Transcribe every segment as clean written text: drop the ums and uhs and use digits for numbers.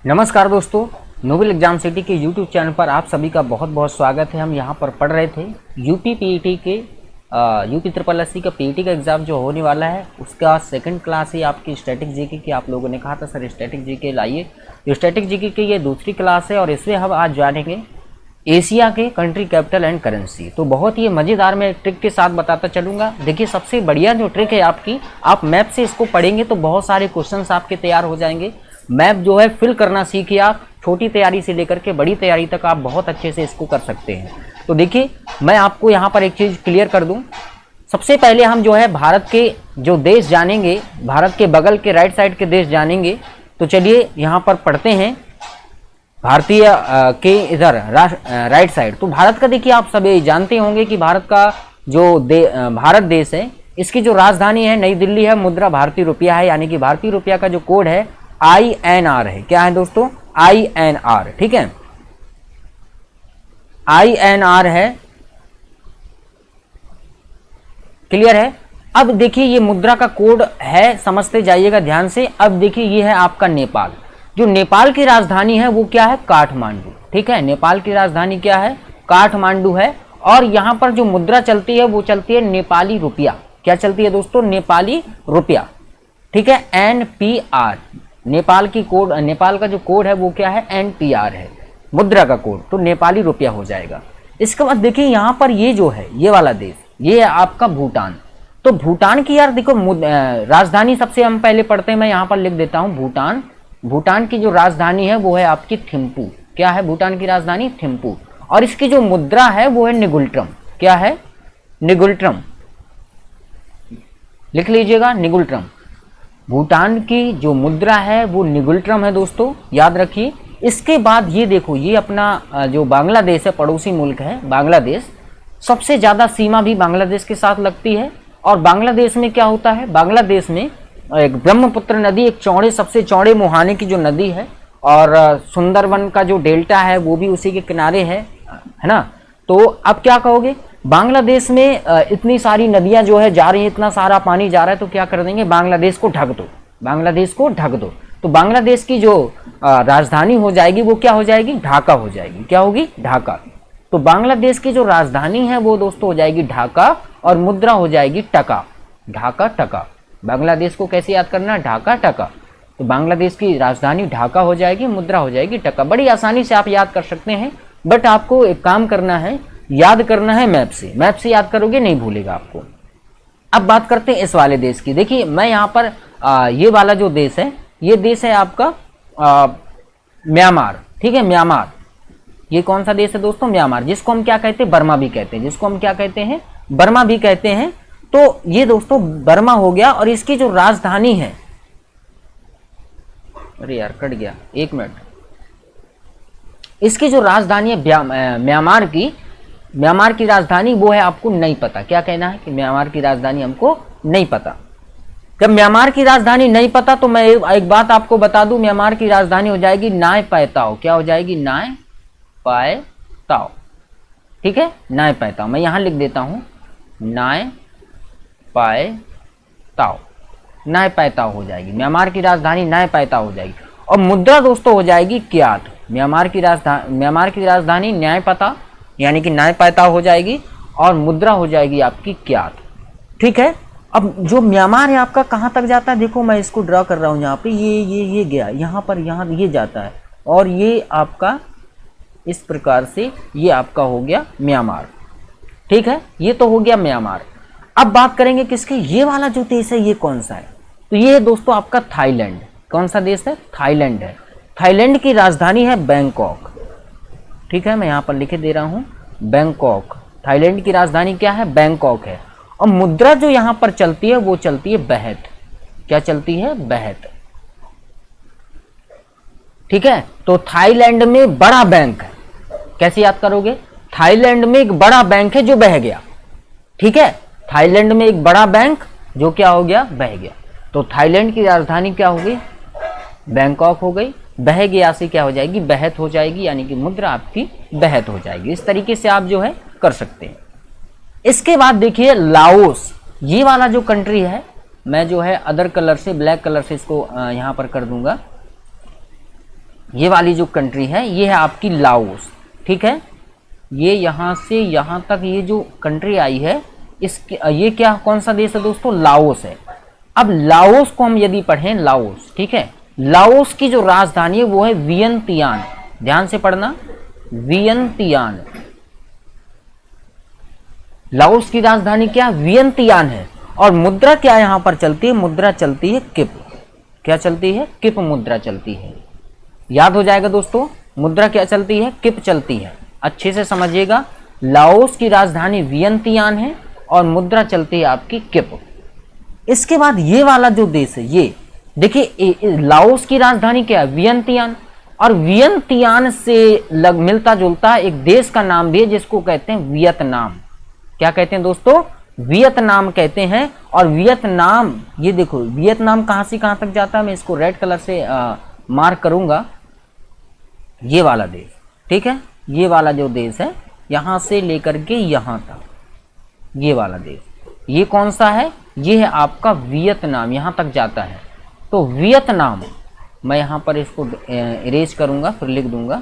नमस्कार दोस्तों, Nobel exam city के यूट्यूब चैनल पर आप सभी का बहुत बहुत स्वागत है। हम यहाँ पर पढ़ रहे थे यूपी पीईटी के यूपी ट्रिपल एससी का पीईटी का एग्ज़ाम जो होने वाला है उसका सेकंड क्लास है आपकी स्टैटिक जीके की। आप लोगों ने कहा था सर स्टैटिक जीके लाइए, तो स्टैटिक जीके की ये दूसरी क्लास है और इसमें हम आज जानेंगे एशिया के कंट्री कैपिटल एंड करेंसी। तो बहुत ही मज़ेदार मैं ट्रिक के साथ बताता चलूँगा। देखिए सबसे बढ़िया जो ट्रिक है आपकी, आप मैप से इसको पढ़ेंगे तो बहुत सारे क्वेश्चंस आपके तैयार हो जाएंगे। मैप जो है फिल करना सीखिए आप, छोटी तैयारी से लेकर के बड़ी तैयारी तक आप बहुत अच्छे से इसको कर सकते हैं। तो देखिए मैं आपको यहाँ पर एक चीज़ क्लियर कर दूँ। सबसे पहले हम जो है भारत के जो देश जानेंगे, भारत के बगल के राइट साइड के देश जानेंगे। तो चलिए यहाँ पर पढ़ते हैं भारतीय के इधर राइट साइड। तो भारत का देखिए आप सभी जानते होंगे कि भारत का जो भारत देश है इसकी जो राजधानी है नई दिल्ली है, मुद्रा भारतीय रुपया है, यानी कि भारतीय रुपया का जो कोड है INR है। क्या है दोस्तों? INR, ठीक है, INR है, क्लियर है। अब देखिए ये मुद्रा का कोड है, समझते जाइएगा ध्यान से। अब देखिए ये है आपका नेपाल। जो नेपाल की राजधानी है वो क्या है? काठमांडू, ठीक है। नेपाल की राजधानी क्या है? काठमांडू है। और यहाँ पर जो मुद्रा चलती है वो चलती है नेपाली रुपया। क्या चलती है दोस्तों? नेपाली रुपया, ठीक है, NPR। नेपाल की कोड, नेपाल का जो कोड है वो क्या है? NPR है, मुद्रा का कोड, तो नेपाली रुपया हो जाएगा। इसके बाद देखिए यहाँ पर ये जो है ये वाला देश, ये है आपका भूटान। तो भूटान की यार देखो राजधानी सबसे हम पहले पढ़ते हैं, मैं यहाँ पर लिख देता हूँ भूटान। भूटान की जो राजधानी है वो है आपकी थिम्पू। क्या है भूटान की राजधानी? थिम्पू। और इसकी जो मुद्रा है वो है निगुल्ट्रम। क्या है? निगुल्ट्रम, लिख लीजिएगा, निगुल्ट्रम। भूटान की जो मुद्रा है वो निगुल्ट्रम है दोस्तों, याद रखिए। इसके बाद ये देखो, ये अपना जो बांग्लादेश है, पड़ोसी मुल्क है बांग्लादेश। सबसे ज़्यादा सीमा भी बांग्लादेश के साथ लगती है। और बांग्लादेश में क्या होता है? बांग्लादेश में एक ब्रह्मपुत्र नदी, एक सबसे चौड़े मुहाने की जो नदी है, और सुंदरबन का जो डेल्टा है वो भी उसी के किनारे है ना। तो अब क्या कहोगे? बांग्लादेश में इतनी सारी नदियां जो है जा रही है, इतना सारा पानी जा रहा है, तो क्या कर देंगे? बांग्लादेश को ढक दो, बांग्लादेश को ढक दो। तो बांग्लादेश की जो राजधानी हो जाएगी वो क्या हो जाएगी? ढाका हो जाएगी। क्या होगी? ढाका। तो बांग्लादेश की जो राजधानी है वो दोस्तों हो जाएगी ढाका, और मुद्रा हो जाएगी टका। ढाका टका। बांग्लादेश को कैसे याद करना? ढाका टका। तो बांग्लादेश की राजधानी ढाका हो जाएगी, मुद्रा हो जाएगी टका। बड़ी आसानी से आप याद कर सकते हैं, बट आपको एक काम करना है, याद करना है मैप से। मैप से याद करोगे नहीं भूलेगा आपको। अब बात करते हैं इस वाले देश की। देखिए मैं यहाँ पर ये वाला जो देश है, ये देश है आपका म्यांमार, ठीक है, म्यांमार। ये कौन सा देश है दोस्तों? म्यांमार, जिसको हम क्या कहते हैं? बर्मा भी कहते हैं, जिसको हम क्या कहते हैं? बर्मा भी कहते हैं। तो ये दोस्तों बर्मा हो गया। और इसकी जो राजधानी है, अरे यार कट गया, एक मिनट। इसकी जो राजधानी है म्यांमार की, म्यांमार की राजधानी वो है आपको नहीं पता। क्या कहना है? कि म्यांमार की राजधानी हमको नहीं पता। जब म्यांमार की राजधानी नहीं पता तो मैं एक बात आपको बता दूं, म्यांमार की राजधानी हो जाएगी नाय पाय ताव। क्या हो जाएगी? नाय पाय ताव, ठीक है, नाय पाय ताव। मैं यहां लिख देता हूं, नाय पाय ताव, नाय पाय ताव हो जाएगी। म्यांमार की राजधानी नाय पाय ताव हो जाएगी। और मुद्रा दोस्तों हो जाएगी क्यात। म्यांमार की राजधानी न्याय पता यानी कि न्याय पायता हो जाएगी, और मुद्रा हो जाएगी आपकी क्यात, ठीक है। अब जो म्यांमार है आपका कहाँ तक जाता है? देखो मैं इसको ड्रा कर रहा हूँ यहाँ पे, ये गया यहाँ पर, यहाँ ये जाता है, और ये आपका इस प्रकार से ये आपका हो गया म्यांमार, ठीक है। ये तो हो गया म्यांमार। अब बात करेंगे किसकी? ये वाला जो देश है ये कौन सा है? तो ये है दोस्तों आपका थाईलैंड। कौन सा देश है? थाईलैंड है। थाईलैंड की राजधानी है बैंकॉक, ठीक है, मैं यहाँ पर लिखे दे रहा हूँ बैंकॉक। थाईलैंड की राजधानी क्या है? बैंकॉक है। और मुद्रा जो यहाँ पर चलती है वो चलती है बहत। क्या चलती है? बहत, ठीक है। तो थाईलैंड में बड़ा बैंक है, कैसे याद करोगे? थाईलैंड में एक बड़ा बैंक है जो बह गया, ठीक है। थाईलैंड में एक बड़ा बैंक जो क्या हो गया? बह गया। तो थाईलैंड की राजधानी क्या हो गई? बैंकॉक हो गई। बह गया से क्या हो जाएगी? बहत हो जाएगी, यानी कि मुद्रा आपकी बहत हो जाएगी। इस तरीके से आप जो है कर सकते हैं। इसके बाद देखिए लाओस, ये वाला जो कंट्री है, मैं जो है अदर कलर से, ब्लैक कलर से इसको यहाँ पर कर दूंगा। ये वाली जो कंट्री है ये है आपकी लाओस, ठीक है। ये यहाँ से यहाँ तक ये जो कंट्री आई है इसके ये क्या कौन सा देश है दोस्तों, लाओस है। अब लाओस को हम यदि पढ़ें, लाओस, ठीक है, लाओस की जो राजधानी है वो है वियंतियान, ध्यान से पढ़ना, वियंतियान। लाओस की राजधानी क्या, वियंतियान है। और मुद्रा क्या यहां पर चलती है, मुद्रा चलती है किप, क्या चलती है, किप मुद्रा चलती है। याद हो जाएगा दोस्तों, मुद्रा क्या चलती है, किप चलती है, अच्छे से समझिएगा। लाओस की राजधानी वियंतियान है और मुद्रा चलती है आपकी किप। इसके बाद ये वाला जो देश है, ये देखिए लाओस की राजधानी क्या है, वियंतियान, और वियंतियान से मिलता जुलता एक देश का नाम भी है जिसको कहते हैं वियतनाम। क्या कहते हैं दोस्तों, वियतनाम कहते हैं। और वियतनाम, ये देखो वियतनाम कहां से कहां तक जाता है, मैं इसको रेड कलर से मार्क करूंगा, ये वाला देश, ठीक है, ये वाला जो देश है यहां से लेकर के यहां तक, ये वाला देश, ये कौन सा है, ये है आपका वियतनाम, यहां तक जाता है। तो वियतनाम, मैं यहां पर इसको इरेज करूंगा फिर लिख दूंगा,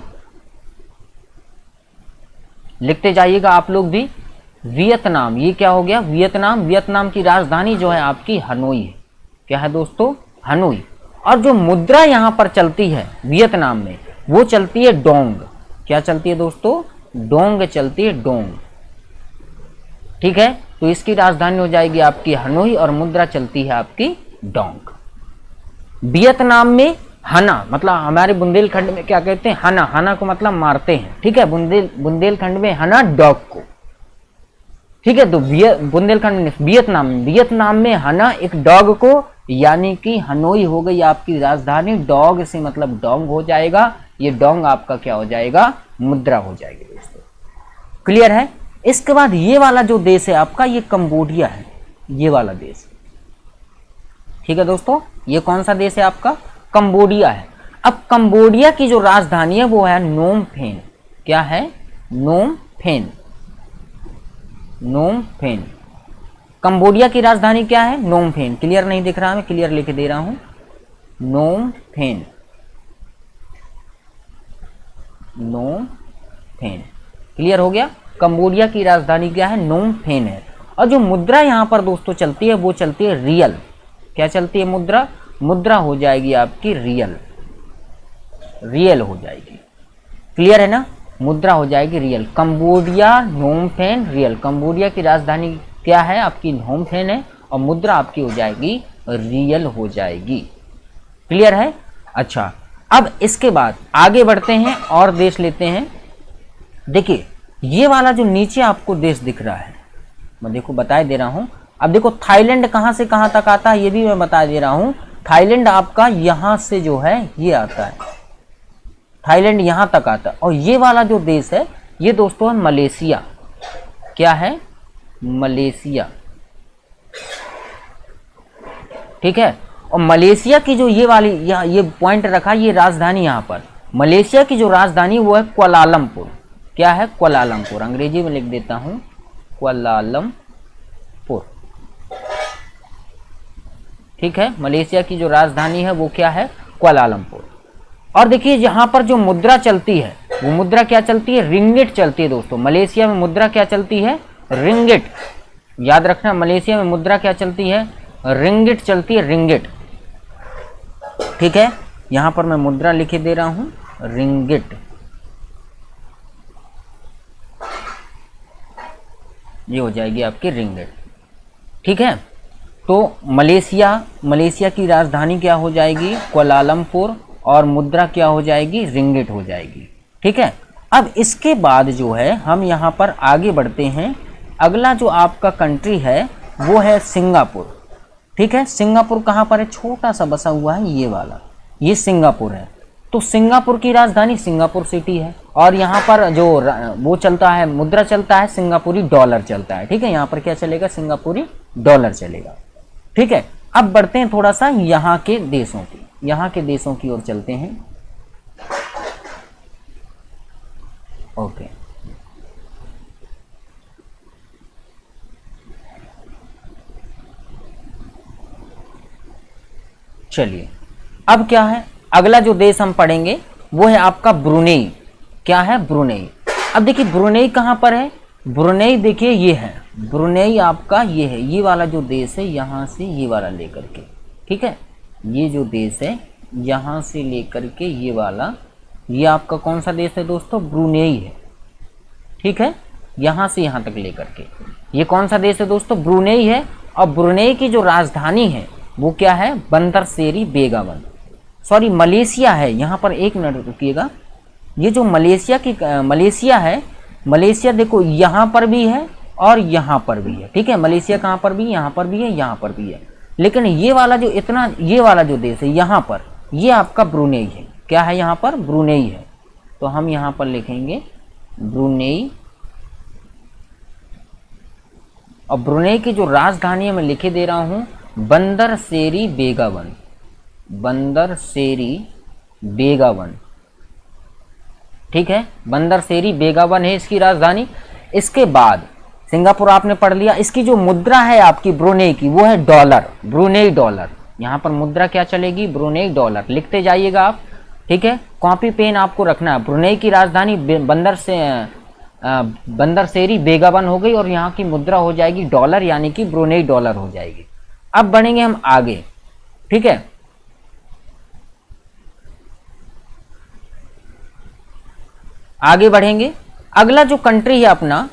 लिखते जाइएगा आप लोग भी। वियतनाम, ये क्या हो गया, वियतनाम। वियतनाम की राजधानी जो है आपकी हनोई है, क्या है दोस्तों, हनोई। और जो मुद्रा यहां पर चलती है वियतनाम में वो चलती है डोंग, क्या चलती है दोस्तों, डोंग चलती है, डोंग, ठीक है। तो इसकी राजधानी हो जाएगी आपकी हनोई और मुद्रा चलती है आपकी डोंग। वियतनाम में हना, मतलब हमारे बुंदेलखंड में क्या कहते हैं, हना, हना को मतलब मारते हैं, ठीक है, बुंदेलखंड में हना डॉग को, ठीक है। तो बुंदेलखंड में, वियतनाम में हना एक डॉग को, यानी कि हनोई हो गई आपकी राजधानी। डॉग से मतलब डोंग हो जाएगा, ये डोंग आपका क्या हो जाएगा, मुद्रा हो जाएगी दोस्तों, क्लियर है। इसके बाद ये वाला जो देश है आपका, ये कंबोडिया है, ये वाला देश, ठीक है दोस्तों। ये कौन सा देश है आपका, कंबोडिया है। अब कंबोडिया की जो राजधानी है वो है नोम फेन, क्या है, नोम फेन, नोम फेन। कंबोडिया की राजधानी क्या है, नोम फेन। क्लियर नहीं दिख रहा, मैं क्लियर लिख दे रहा हूं, नोम फेन, नोम फेन, क्लियर हो गया। कंबोडिया की राजधानी क्या है, नोम फेन है। और जो मुद्रा यहां पर दोस्तों चलती है वो चलती है रियल, क्या चलती है मुद्रा, मुद्रा हो जाएगी आपकी रियल, रियल हो जाएगी, क्लियर है ना, मुद्रा हो जाएगी रियल। कंबोडिया, नोम फेन, रियल। कंबोडिया की राजधानी क्या है आपकी, नोम फेन है, और मुद्रा आपकी हो जाएगी रियल हो जाएगी, क्लियर है। अच्छा, अब इसके बाद आगे बढ़ते हैं और देश लेते हैं। देखिए ये वाला जो नीचे आपको देश दिख रहा है, मैं देखो बता दे रहा हूं। अब देखो थाईलैंड कहां से कहां तक आता है ये भी मैं बता दे रहा हूं। थाईलैंड आपका यहां से जो है ये आता है, थाईलैंड यहां तक आता है। और ये वाला जो देश है ये दोस्तों है मलेशिया, क्या है, मलेशिया, ठीक है। और मलेशिया की जो ये वाली ये पॉइंट रखा, ये राजधानी यहां पर, मलेशिया की जो राजधानी वो है क्वालालंपुर, क्या है, क्वालालंपुर। अंग्रेजी में लिख देता हूं, क्वालालंपुर, ठीक है। मलेशिया की जो राजधानी है वो क्या है, क्वालालंपुर। और देखिए यहां पर जो मुद्रा चलती है वो मुद्रा क्या चलती है, रिंगिट चलती है दोस्तों। मलेशिया में मुद्रा क्या चलती है, रिंगिट, याद रखना, मलेशिया में मुद्रा क्या चलती है, रिंगिट चलती है, रिंगिट, ठीक है। यहां पर मैं मुद्रा लिखे दे रहा हूं, रिंगिट, ये हो जाएगी आपकी रिंगिट, ठीक है। तो मलेशिया की राजधानी क्या हो जाएगी, क्वालालंपुर, और मुद्रा क्या हो जाएगी, रिंगिट हो जाएगी, ठीक है। अब इसके बाद जो है हम यहाँ पर आगे बढ़ते हैं। अगला जो आपका कंट्री है वो है सिंगापुर, ठीक है। सिंगापुर कहाँ पर है, छोटा सा बसा हुआ है ये वाला, ये सिंगापुर है। तो सिंगापुर की राजधानी सिंगापुर सिटी है। और यहाँ पर जो वो चलता है, मुद्रा चलता है, सिंगापुरी डॉलर चलता है, ठीक है। यहाँ पर क्या चलेगा, सिंगापुरी डॉलर चलेगा, ठीक है। अब बढ़ते हैं थोड़ा सा यहाँ के देशों की ओर चलते हैं। ओके, चलिए अब क्या है, अगला जो देश हम पढ़ेंगे वो है आपका ब्रुनेई। क्या है? ब्रुनेई। अब देखिए ब्रुनेई कहाँ पर है? ब्रुनेई देखिए ये है, ब्रुनेई आपका ये है, ये वाला जो देश है यहाँ से ये वाला लेकर के, ठीक है, ये जो देश है यहाँ से लेकर के ये वाला, ये आपका कौन सा देश है दोस्तों? ब्रुनेई है, ठीक है, यहाँ से यहाँ तक लेकर के ये कौन सा देश है दोस्तों? ब्रुनेई है। और ब्रुनेई की जो राजधानी है वो क्या है? बंदर सेरी बेगावन, सॉरी मलेशिया है। यहाँ पर एक मिनट रुकिएगा, ये जो मलेशिया की मलेशिया है, मलेशिया देखो यहाँ पर भी है और यहाँ पर भी है, ठीक है, मलेशिया कहाँ पर भी? यहाँ पर भी है, यहाँ पर भी है। लेकिन ये वाला जो इतना, ये वाला जो देश है यहाँ पर, ये आपका ब्रुनेई है। क्या है यहाँ पर? ब्रुनेई है। तो हम यहाँ पर लिखेंगे ब्रुनेई। और ब्रुनेई की जो राजधानी है मैं लिखे दे रहा हूँ बंदर सेरी बेगावन, बंदर सेरी बेगावन, ठीक है, बंदर सेरी बेगावन है इसकी राजधानी। इसके बाद सिंगापुर आपने पढ़ लिया। इसकी जो मुद्रा है आपकी ब्रुनेई की वो है डॉलर, ब्रुनेई डॉलर। यहाँ पर मुद्रा क्या चलेगी? Brunei dollar. लिखते जाइएगा आप, ठीक है, कॉपी पेन आपको रखना है। ब्रुनेई की राजधानी बंदर सेरी बेगावन हो गई और यहाँ की मुद्रा हो जाएगी डॉलर, यानी कि ब्रुनेई डॉलर हो जाएगी। अब बढ़ेंगे हम आगे, ठीक है, आगे बढ़ेंगे। अगला जो कंट्री है अपना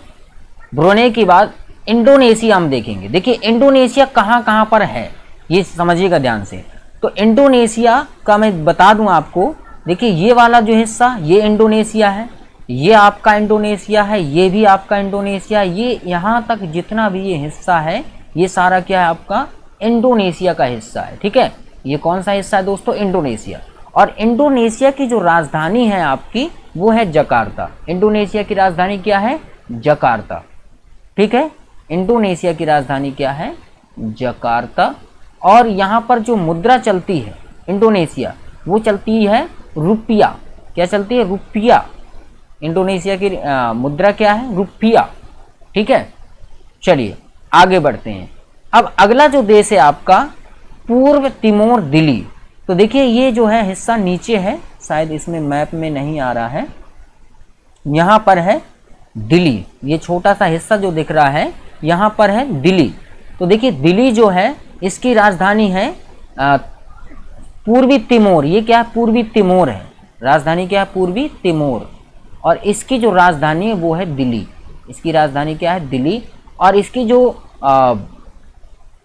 ब्रुनेई के बाद इंडोनेशिया हम देखेंगे। देखिए इंडोनेशिया कहाँ कहाँ पर है ये समझिएगा ध्यान से। तो इंडोनेशिया का मैं बता दूं आपको, देखिए ये वाला जो हिस्सा ये इंडोनेशिया है, ये आपका इंडोनेशिया है, ये भी आपका इंडोनेशिया, ये यहाँ तक जितना भी ये हिस्सा है ये सारा क्या है? आपका इंडोनेशिया का हिस्सा है, ठीक है। ये कौन सा हिस्सा है दोस्तों? इंडोनेशिया। और इंडोनेशिया की जो राजधानी है आपकी वो है जकार्ता। इंडोनेशिया की राजधानी क्या है? जकार्ता, ठीक है, इंडोनेशिया की राजधानी क्या है? जकार्ता। और यहाँ पर जो मुद्रा चलती है इंडोनेशिया, वो चलती है रुपया। क्या चलती है? रुपया। इंडोनेशिया की मुद्रा क्या है? रुपया, ठीक है। चलिए आगे बढ़ते हैं। अब अगला जो देश है आपका पूर्व तिमोर दिल्ली। तो देखिए ये जो है हिस्सा नीचे है, शायद इसमें मैप में नहीं आ रहा है, यहाँ पर है दिल्ली। ये छोटा सा हिस्सा जो दिख रहा है यहाँ पर है दिल्ली। तो देखिए दिल्ली जो है इसकी राजधानी है पूर्वी तिमोर। ये क्या है? पूर्वी तिमोर है, राजधानी क्या है? पूर्वी तिमोर। और इसकी जो राजधानी है वो है दिल्ली। इसकी राजधानी क्या है? दिल्ली। और इसकी जो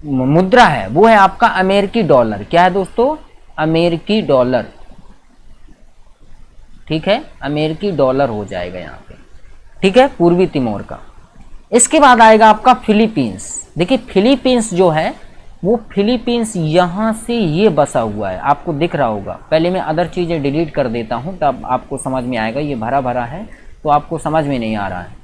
मुद्रा है वो है आपका अमेरिकी डॉलर। क्या है दोस्तों? अमेरिकी डॉलर, ठीक है, अमेरिकी डॉलर हो जाएगा यहाँ पे, ठीक है, पूर्वी तिमोर का। इसके बाद आएगा आपका फिलीपींस। देखिए फिलीपींस जो है वो फिलीपींस यहाँ से ये बसा हुआ है, आपको दिख रहा होगा। पहले मैं अदर चीज़ें डिलीट कर देता हूँ तब आपको समझ में आएगा। ये भरा भरा है तो आपको समझ में नहीं आ रहा है।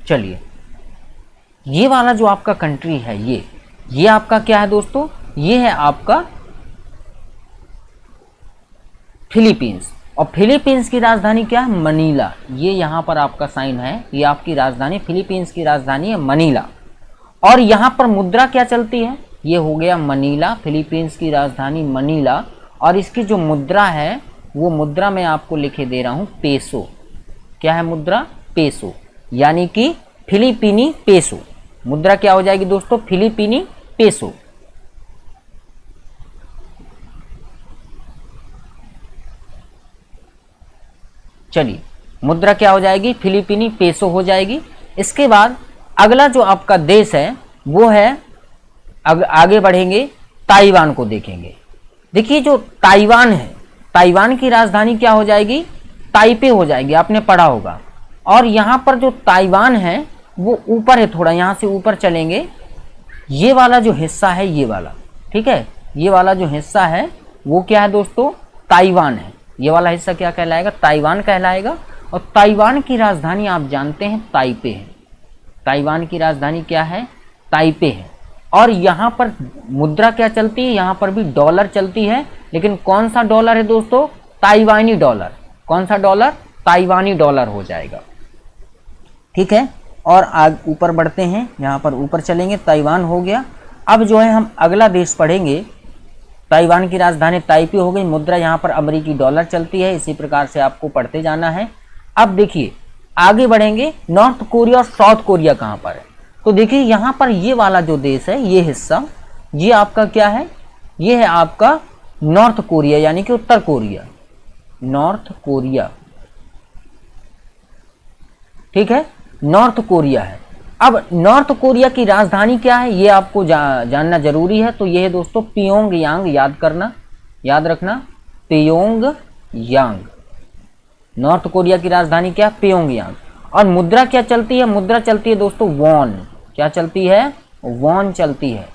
चलिए ये वाला जो आपका कंट्री है ये आपका क्या है दोस्तों? ये है आपका फिलीपींस। और फिलीपींस की राजधानी क्या है? मनीला। ये यहाँ पर आपका साइन है, ये आपकी राजधानी, फिलीपींस की राजधानी है मनीला। और यहाँ पर मुद्रा क्या चलती है? ये हो गया मनीला, फिलीपींस की राजधानी मनीला। और इसकी जो मुद्रा है वो मुद्रा मैं आपको लिखे दे रहा हूँ पेसो। क्या है मुद्रा? पेसो, यानी कि फिलीपीनी पेसो। मुद्रा क्या हो जाएगी दोस्तों? फिलीपीनी पेसो। चलिए मुद्रा क्या हो जाएगी? फिलीपीनी पेसो हो जाएगी। इसके बाद अगला जो आपका देश है वो है, आगे बढ़ेंगे ताइवान को देखेंगे। देखिए जो ताइवान है, ताइवान की राजधानी क्या हो जाएगी? ताइपे हो जाएगी, आपने पढ़ा होगा। और यहाँ पर जो ताइवान है वो ऊपर है, थोड़ा यहाँ से ऊपर चलेंगे, ये वाला जो हिस्सा है ये वाला, ठीक है, ये वाला जो हिस्सा है वो क्या है दोस्तों? ताइवान है। ये वाला हिस्सा क्या कहलाएगा? ताइवान कहलाएगा। और ताइवान की राजधानी आप जानते हैं ताइपे है। ताइवान की राजधानी क्या है? ताइपे है। और यहाँ पर मुद्रा क्या चलती है? यहाँ पर भी डॉलर चलती है, लेकिन कौन सा डॉलर है दोस्तों? ताइवानी डॉलर। कौन सा डॉलर? ताइवानी डॉलर हो जाएगा, ठीक है। और ऊपर बढ़ते हैं, यहाँ पर ऊपर चलेंगे, ताइवान हो गया। अब जो है हम अगला देश पढ़ेंगे। ताइवान की राजधानी ताइपे हो गई, मुद्रा यहाँ पर अमेरिकी डॉलर चलती है। इसी प्रकार से आपको पढ़ते जाना है। अब देखिए आगे बढ़ेंगे, नॉर्थ कोरिया और साउथ कोरिया कहाँ पर है। तो देखिए यहाँ पर ये वाला जो देश है, ये हिस्सा, ये आपका क्या है, ये है आपका नॉर्थ कोरिया यानी कि उत्तर कोरिया, नॉर्थ कोरिया, ठीक है, नॉर्थ कोरिया है। अब नॉर्थ कोरिया की राजधानी क्या है ये आपको जानना जरूरी है। तो ये है दोस्तों प्योंगयांग, याद करना, याद रखना, प्योंगयांग। नॉर्थ कोरिया की राजधानी क्या, प्योंगयांग। और मुद्रा क्या चलती है, मुद्रा चलती है दोस्तों वॉन। क्या चलती है, वॉन चलती है।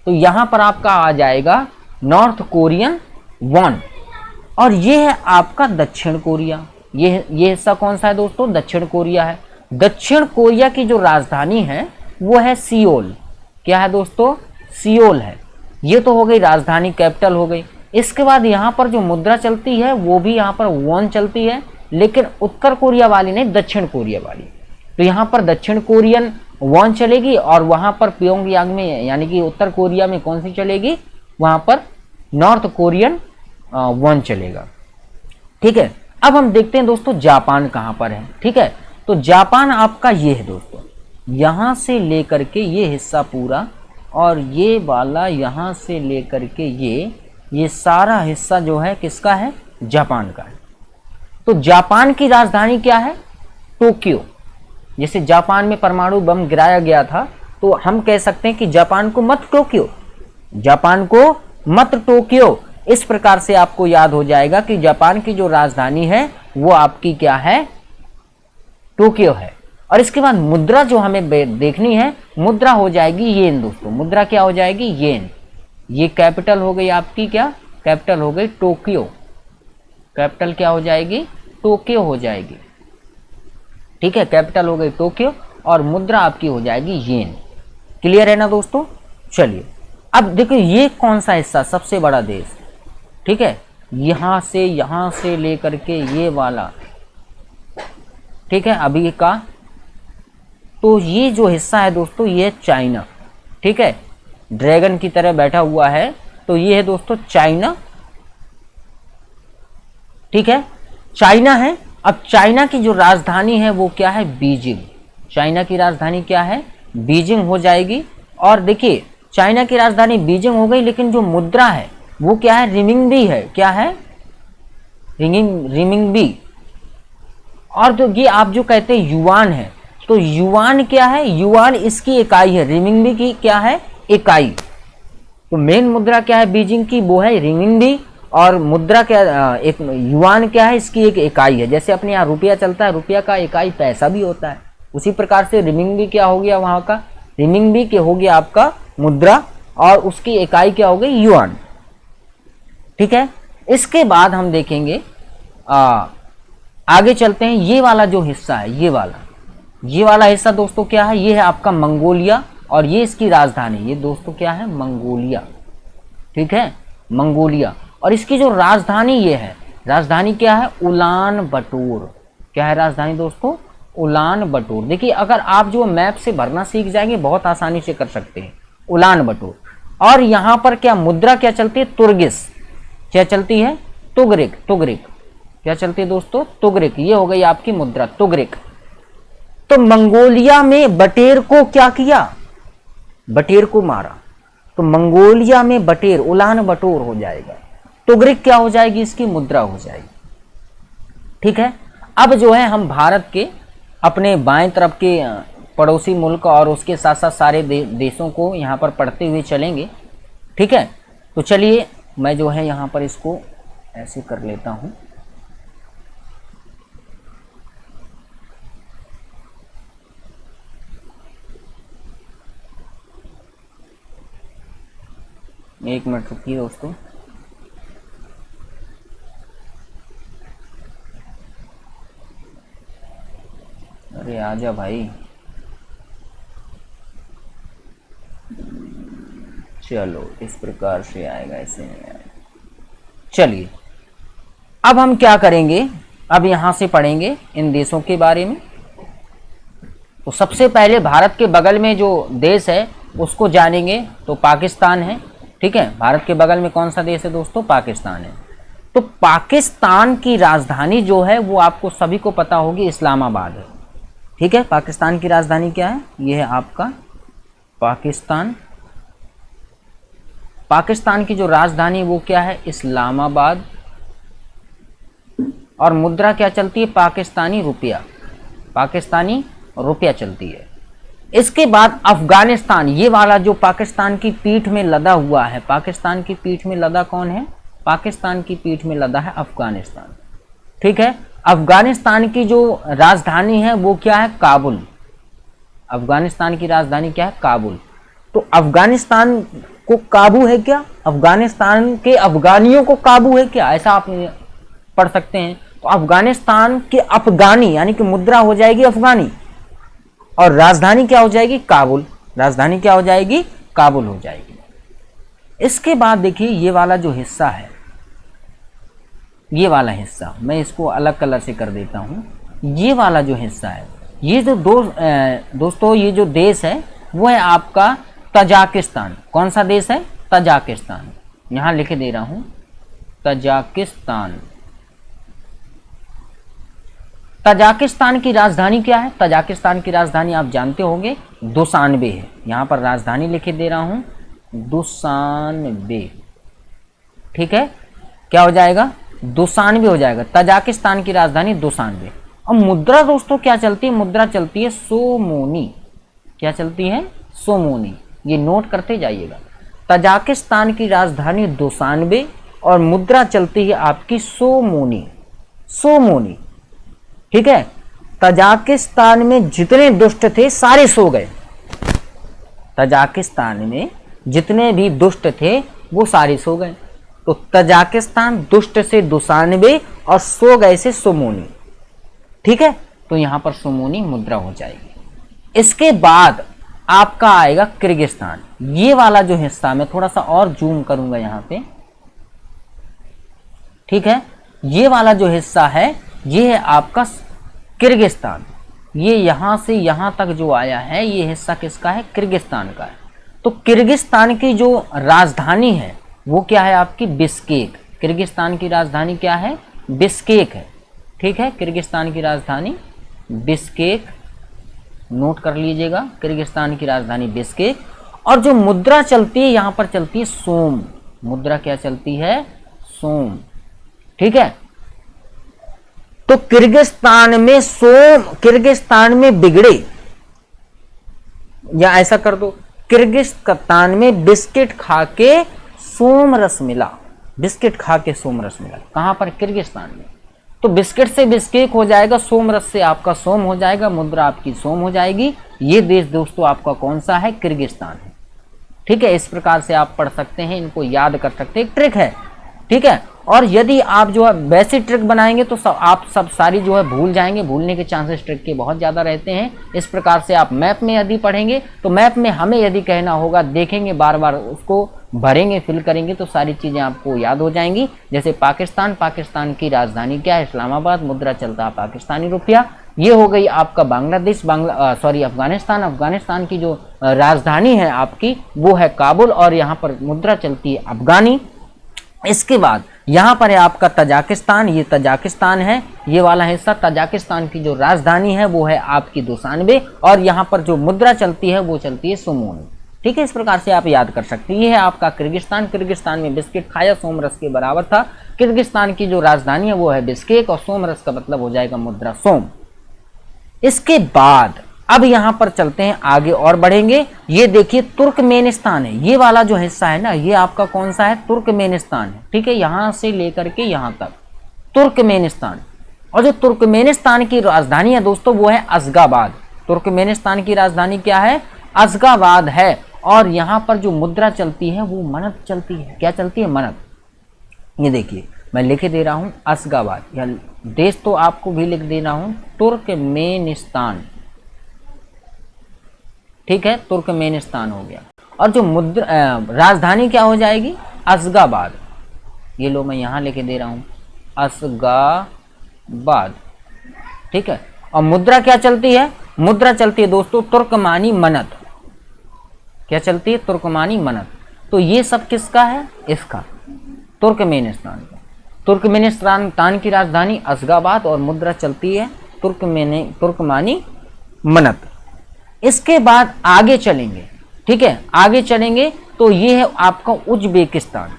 तो यहां पर आपका आ जाएगा नॉर्थ कोरियन वॉन। और ये है आपका दक्षिण कोरिया। ये हिस्सा कौन सा है दोस्तों, दक्षिण कोरिया है। दक्षिण कोरिया की जो राजधानी है वो है सियोल। क्या है दोस्तों, सियोल है। ये तो हो गई राजधानी, कैपिटल हो गई। इसके बाद यहाँ पर जो मुद्रा चलती है वो भी यहाँ पर वॉन चलती है, लेकिन उत्तर कोरिया वाली नहीं, दक्षिण कोरिया वाली। तो यहाँ पर दक्षिण कोरियन वॉन चलेगी और वहाँ पर प्योंगयांग में यानी कि उत्तर कोरिया में कौन सी चलेगी, वहाँ पर नॉर्थ कोरियन वॉन चलेगा। ठीक है, अब हम देखते हैं दोस्तों जापान कहाँ पर है। ठीक है, तो जापान आपका ये है दोस्तों, यहाँ से लेकर के ये हिस्सा पूरा और ये वाला यहाँ से लेकर के ये सारा हिस्सा जो है किसका है, जापान का है। तो जापान की राजधानी क्या है, टोक्यो। जैसे जापान में परमाणु बम गिराया गया था तो हम कह सकते हैं कि जापान को मत टोक्यो, जापान को मत टोक्यो। इस प्रकार से आपको याद हो जाएगा कि जापान की जो राजधानी है वो आपकी क्या है, टोक्यो है। और इसके बाद मुद्रा जो हमें देखनी है, मुद्रा हो जाएगी येन दोस्तों। मुद्रा क्या हो जाएगी, येन। ये कैपिटल हो गई आपकी, क्या कैपिटल हो गई, टोक्यो। कैपिटल क्या हो जाएगी, टोक्यो हो जाएगी। ठीक है, कैपिटल हो गई टोक्यो और मुद्रा आपकी हो जाएगी येन। क्लियर है ना दोस्तों। चलिए अब देखो ये कौन सा हिस्सा, सबसे बड़ा देश। ठीक है, यहां से लेकर के ये वाला, ठीक है, अभी का। तो ये जो हिस्सा है दोस्तों ये चाइना। ठीक है, ड्रैगन की तरह बैठा हुआ है। तो ये है दोस्तों चाइना। ठीक है, चाइना है। अब चाइना की जो राजधानी है वो क्या है, बीजिंग। चाइना की राजधानी क्या है, बीजिंग हो जाएगी। और देखिए चाइना की राजधानी बीजिंग हो गई, लेकिन जो मुद्रा है वो क्या है, रिमिंगबी है। क्या है, रिमिंगबी। और जो ये आप जो कहते हैं युआन है, तो युआन क्या है, युआन इसकी इकाई है, रिमिंगबी की क्या है, इकाई। तो मेन मुद्रा क्या है बीजिंग की, वो है रिमिंगबी। और मुद्रा क्या, एक युआन क्या है, इसकी एक इकाई है। जैसे अपने यहाँ रुपया चलता है, रुपया का इकाई पैसा भी होता है, उसी प्रकार से रिमिंगबी क्या हो गया, वहाँ का रिमिंगबी के हो गया आपका मुद्रा और उसकी इकाई क्या हो गई, युआन। ठीक है, इसके बाद हम देखेंगे आगे चलते हैं। ये वाला जो हिस्सा है, ये वाला हिस्सा दोस्तों क्या है, ये है आपका मंगोलिया और ये इसकी राजधानी, ये दोस्तों क्या है, मंगोलिया। ठीक है, मंगोलिया। और इसकी जो राजधानी ये है, राजधानी क्या है, उलान बटोर। क्या है राजधानी दोस्तों, उलान बटोर। देखिए अगर आप जो मैप से भरना सीख जाएंगे बहुत आसानी से कर सकते हैं, उलान बटोर। और यहाँ पर क्या मुद्रा क्या चलती है, तुर्गिस। क्या चलती है, तुगरिक। तुगरिक क्या चलती है दोस्तों, तुगरिक। ये हो गई आपकी मुद्रा, तुगरिक। तो मंगोलिया में बटेर को क्या किया, बटेर को मारा। तो मंगोलिया में बटेर, उलान बटोर हो जाएगा। तुगरिक क्या हो जाएगी, इसकी मुद्रा हो जाएगी। ठीक है, अब जो है हम भारत के अपने बाएं तरफ के पड़ोसी मुल्क और उसके साथ साथ सारे देशों को यहाँ पर पढ़ते हुए चलेंगे। ठीक है, तो चलिए मैं जो है यहाँ पर इसको ऐसे कर लेता हूँ। एक मिनट रुकिए दोस्तों। अरे आजा भाई। चलो इस प्रकार से आएगा, ऐसे नहीं आएगा। चलिए अब हम क्या करेंगे, अब यहां से पढ़ेंगे इन देशों के बारे में। तो सबसे पहले भारत के बगल में जो देश है उसको जानेंगे तो पाकिस्तान है। ठीक है, भारत के बगल में कौन सा देश है दोस्तों? पाकिस्तान है। तो पाकिस्तान की राजधानी जो है वो आपको सभी को पता होगी, इस्लामाबाद है। ठीक है, पाकिस्तान की राजधानी क्या है? ये है आपका पाकिस्तान। पाकिस्तान की जो राजधानी वो क्या है? इस्लामाबाद। और मुद्रा क्या चलती है? पाकिस्तानी रुपया। पाकिस्तानी रुपया चलती है। इसके बाद अफगानिस्तान, ये वाला जो पाकिस्तान की पीठ में लदा हुआ है, पाकिस्तान की पीठ में लदा कौन है? पाकिस्तान की पीठ में लदा है अफगानिस्तान। ठीक है, अफगानिस्तान की जो राजधानी है वो क्या है? काबुल। अफगानिस्तान की राजधानी क्या है? काबुल। तो अफगानिस्तान को काबू है क्या? अफगानिस्तान के अफगानियों को काबू है क्या? ऐसा आप पढ़ सकते हैं। तो अफगानिस्तान के अफगानी यानी कि मुद्रा हो जाएगी अफगानी और राजधानी क्या हो जाएगी? काबुल। राजधानी क्या हो जाएगी? काबुल हो जाएगी। इसके बाद देखिए ये वाला जो हिस्सा है, ये वाला हिस्सा मैं इसको अलग कलर से कर देता हूं। ये वाला जो हिस्सा है, ये जो दोस्तों ये जो देश है वो है आपका तजाकिस्तान। कौन सा देश है? तजाकिस्तान। यहां लिख दे रहा हूं तजाकिस्तान। तजाकिस्तान की राजधानी क्या है? तजाकिस्तान की राजधानी आप जानते होंगे दुशानबे है। यहां पर राजधानी लिखे दे रहा हूं दुशानबे। ठीक है, क्या हो जाएगा? दुशानबे हो जाएगा। तजाकिस्तान की राजधानी दुशानबे। अब मुद्रा दोस्तों क्या चलती है? मुद्रा चलती है सोमोनी। क्या चलती है? सोमोनी। ये नोट करते जाइएगा। तजाकिस्तान की राजधानी दुशानबे और मुद्रा चलती है आपकी सोमोनी। सोमोनी। ठीक है, तजाकिस्तान में जितने दुष्ट थे सारे सो गए। तजाकिस्तान में जितने भी दुष्ट थे वो सारे सो गए। तो तजाकिस्तान दुष्ट से दुशानबे और सो गए से सोमोनी। ठीक है, तो यहां पर सोमोनी मुद्रा हो जाएगी। इसके बाद आपका आएगा किर्गिस्तान। ये वाला जो हिस्सा, मैं थोड़ा सा और जूम करूंगा यहां पे। ठीक है, ये वाला जो हिस्सा है ये है आपका किर्गिस्तान। ये यहां से यहां तक जो आया है ये हिस्सा किसका है? किर्गिस्तान का है। तो किर्गिस्तान की जो राजधानी है वो क्या है आपकी? बिश्केक। किर्गिस्तान की राजधानी क्या है? बिश्केक है। ठीक है, किर्गिस्तान की राजधानी बिश्केक, नोट कर लीजिएगा। किर्गिस्तान की राजधानी बिश्केक। और जो मुद्रा चलती है यहां पर चलती है सोम। मुद्रा क्या चलती है? सोम। ठीक है, तो किर्गिस्तान में सोम, किर्गिस्तान में बिगड़े, या ऐसा कर दो किर्गिस्तान में बिस्किट खा के सोम रस मिला। बिस्किट खा के सोम रस मिला। कहां पर? किर्गिस्तान में। तो बिस्किट से बिस्केक हो जाएगा, सोम रस से आपका सोम हो जाएगा, मुद्रा आपकी सोम हो जाएगी। ये देश दोस्तों आपका कौन सा है? किर्गिस्तान है। ठीक है, इस प्रकार से आप पढ़ सकते हैं, इनको याद कर सकते हैं। एक ट्रिक है। ठीक है, और यदि आप जो है वैसी ट्रिक बनाएंगे तो आप सब सारी जो है भूल जाएंगे। भूलने के चांसेस ट्रिक के बहुत ज़्यादा रहते हैं। इस प्रकार से आप मैप में यदि पढ़ेंगे तो मैप में हमें यदि कहना होगा, देखेंगे बार बार उसको भरेंगे, फिल करेंगे तो सारी चीज़ें आपको याद हो जाएंगी। जैसे पाकिस्तान, पाकिस्तान की राजधानी क्या है? इस्लामाबाद। मुद्रा चलता है पाकिस्तानी रुपया। ये हो गई आपका बांग्लादेश, अफगानिस्तान। अफगानिस्तान की जो राजधानी है आपकी वो है काबुल और यहाँ पर मुद्रा चलती है अफगानी। इसके बाद यहां पर है आपका तजाकिस्तान। ये तजाकिस्तान है, ये वाला हिस्सा। तजाकिस्तान की जो राजधानी है वो है आपकी दुशानबे और यहां पर जो मुद्रा चलती है वो चलती है सोमोनी। ठीक है, इस प्रकार से आप याद कर सकते हैं। ये है आपका किर्गिस्तान। किर्गिस्तान में बिस्किट खाया, सोमरस के बराबर था। किर्गिस्तान की जो राजधानी है वो है बिश्केक और सोमरस का मतलब हो जाएगा मुद्रा सोम। इसके बाद अब यहां पर चलते हैं आगे और बढ़ेंगे। ये देखिए तुर्कमेनिस्तान है। ये वाला जो हिस्सा है ना, ये आपका कौन सा है? तुर्कमेनिस्तान है। ठीक है, यहां से लेकर के यहां तक तुर्कमेनिस्तान। और जो तुर्कमेनिस्तान की राजधानी है दोस्तों वो है अशगाबाद। तुर्कमेनिस्तान की राजधानी क्या है? अशगाबाद है। और यहां पर जो मुद्रा चलती है वो मनत चलती है। क्या चलती है? मनत। ये देखिए मैं लिख दे रहा हूं अशगाबाद, या देश तो आपको भी लिख दे रहा हूं तुर्कमेनिस्तान। ठीक है, तुर्कमेनिस्तान हो गया। और जो मुद्रा राजधानी क्या हो जाएगी? अशगाबाद। ये लो मैं यहां लेके दे रहा हूं अशगाबाद। ठीक है, और मुद्रा क्या चलती है? मुद्रा चलती है दोस्तों तुर्कमानी मनत। क्या चलती है? तुर्कमानी मनत। तो ये सब किसका है? इसका, तुर्कमेनिस्तान का। तुर्कमेनिस्तान की राजधानी अशगाबाद और मुद्रा चलती है तुर्कमानी मनत। इसके बाद आगे चलेंगे, ठीक है, आगे चलेंगे तो ये है आपका उज्बेकिस्तान।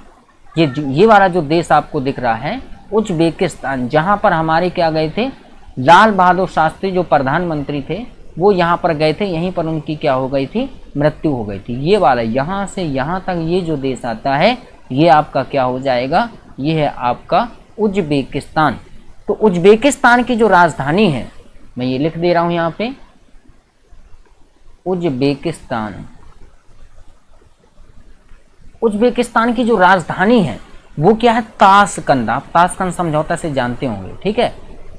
ये वाला जो देश आपको दिख रहा है उज्बेकिस्तान, जहां पर हमारे क्या गए थे, लाल बहादुर शास्त्री जो प्रधानमंत्री थे वो यहाँ पर गए थे, यहीं पर उनकी क्या हो गई थी? मृत्यु हो गई थी। ये वाला यहाँ से यहाँ तक ये जो देश आता है ये आपका क्या हो जाएगा? ये है आपका उज्बेकिस्तान। तो उज्बेकिस्तान की जो राजधानी है, मैं ये लिख दे रहा हूँ यहाँ पे, उज्बेकिस्तान। उज्बेकिस्तान की जो राजधानी है वो क्या है? ताशकंद। आप ताशकंद समझौता से जानते होंगे, ठीक है,